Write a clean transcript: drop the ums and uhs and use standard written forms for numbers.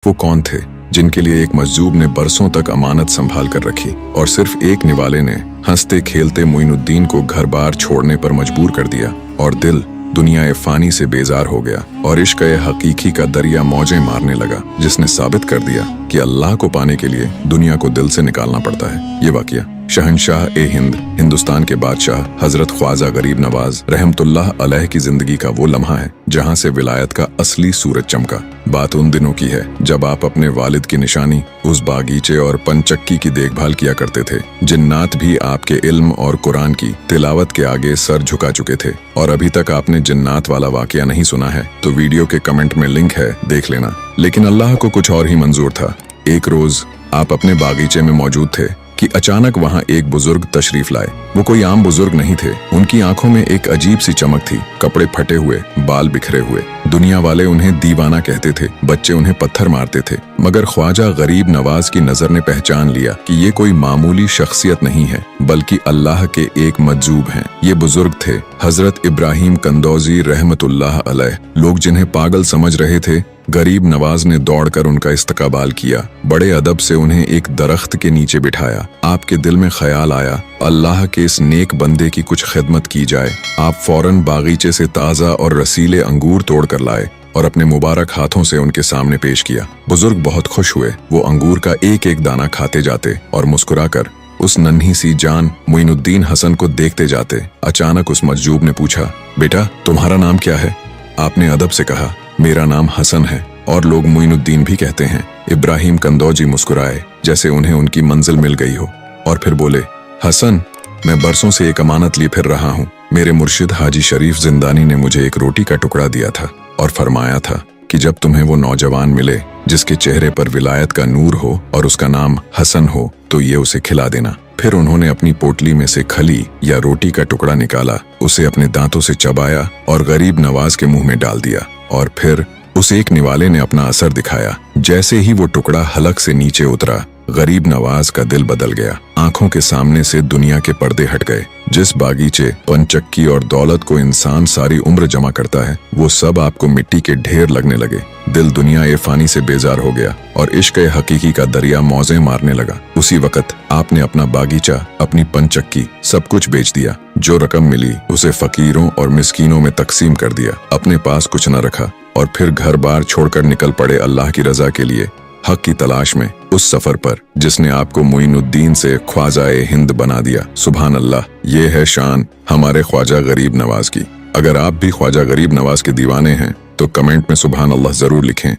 वो कौन थे जिनके लिए एक मजजूब ने बरसों तक अमानत संभाल कर रखी और सिर्फ एक निवाले ने हंसते खेलते मोइनुद्दीन को घर बार छोड़ने पर मजबूर कर दिया और दिल दुनिया फानी से बेजार हो गया और इश्क हकीकी का दरिया मौजें मारने लगा, जिसने साबित कर दिया कि अल्लाह को पाने के लिए दुनिया को दिल से निकालना पड़ता है। ये वाकया शहनशाह ए हिंद, हिंदुस्तान के बादशाह हजरत ख्वाजा गरीब नवाज रहमतुल्लाह अलैह की जिंदगी का वो लम्हा है जहां से विलायत का असली सूरज चमका। बात उन दिनों की है जब आप अपने वालिद की निशानी उस बागीचे और पंचक्की की देखभाल किया करते थे। जिन्नात भी आपके इल्म और कुरान की तिलावत के आगे सर झुका चुके थे। और अभी तक आपने जिन्नात वाला वाकया नहीं सुना है तो वीडियो के कमेंट में लिंक है, देख लेना। लेकिन अल्लाह को कुछ और ही मंजूर था। एक रोज आप अपने बागीचे में मौजूद थे कि अचानक वहां एक बुजुर्ग तशरीफ लाए। वो कोई आम बुजुर्ग नहीं थे। उनकी आंखों में एक अजीब सी चमक थी, कपड़े फटे हुए, बाल बिखरे हुए। दुनिया वाले उन्हें दीवाना कहते थे, बच्चे उन्हें पत्थर मारते थे, मगर ख्वाजा गरीब नवाज की नजर ने पहचान लिया कि ये कोई मामूली शख्सियत नहीं है बल्कि अल्लाह के एक मजजूब हैं। ये बुजुर्ग थे हजरत इब्राहिम कंदौजी रहमतुल्लाह अलैह। लोग जिन्हें पागल समझ रहे थे, गरीब नवाज ने दौड़कर उनका इस्तकबाल किया। बड़े अदब से उन्हें एक दरख्त के नीचे बिठाया। आपके दिल में ख्याल आया अल्लाह के इस नेक बंदे की कुछ खिदमत की जाए। आप फौरन बागीचे से ताज़ा और रसीले अंगूर तोड़ कर लाए और अपने मुबारक हाथों से उनके सामने पेश किया। बुजुर्ग बहुत खुश हुए। वो अंगूर का एक एक दाना खाते जाते और मुस्कुराकर उस नन्ही सी जान मोइनुद्दीन हसन को देखते जाते। अचानक उस मजजूब ने पूछा, बेटा तुम्हारा नाम क्या है? आपने अदब से कहा, मेरा नाम हसन है और लोग मोइनुद्दीन भी कहते हैं। इब्राहिम कंदौजी मुस्कुराए जैसे उन्हें उनकी मंजिल मिल गई हो और फिर बोले, हसन मैं बरसों से एक अमानत लिए फिर रहा हूँ। मेरे मुर्शिद हाजी शरीफ जिंदानी ने मुझे एक रोटी का टुकड़ा दिया था और फरमाया था कि जब तुम्हें वो नौजवान मिले जिसके चेहरे पर विलायत का नूर हो और उसका नाम हसन हो तो ये उसे खिला देना। फिर उन्होंने अपनी पोटली में से खली या रोटी का टुकड़ा निकाला, उसे अपने दांतों से चबाया और गरीब नवाज के मुंह में डाल दिया और फिर उस एक निवाले ने अपना असर दिखाया। जैसे ही वो टुकड़ा हलक से नीचे उतरा, गरीब नवाज का दिल बदल गया। आंखों के सामने से दुनिया के पर्दे हट गए। जिस बागीचे, पंचक्की और दौलत को इंसान सारी उम्र जमा करता है, वो सब आपको मिट्टी के ढेर लगने लगे। दिल दुनिया ए फानी से बेजार हो गया और इश्क हकीकी का दरिया मौजें मारने लगा। उसी वक्त आपने अपना बागीचा, अपनी पंचक्की, सब कुछ बेच दिया। जो रकम मिली उसे फकीरों और मिस्कीनों में तकसीम कर दिया। अपने पास कुछ न रखा और फिर घर बार छोड़कर निकल पड़े अल्लाह की रजा के लिए, हक की तलाश में, उस सफर पर जिसने आपको मोइनुद्दीन से ख्वाजा ए हिंद बना दिया। सुभान अल्लाह, ये है शान हमारे ख्वाजा गरीब नवाज की। अगर आप भी ख्वाजा गरीब नवाज के दीवाने हैं तो कमेंट में सुभान अल्लाह जरूर लिखें।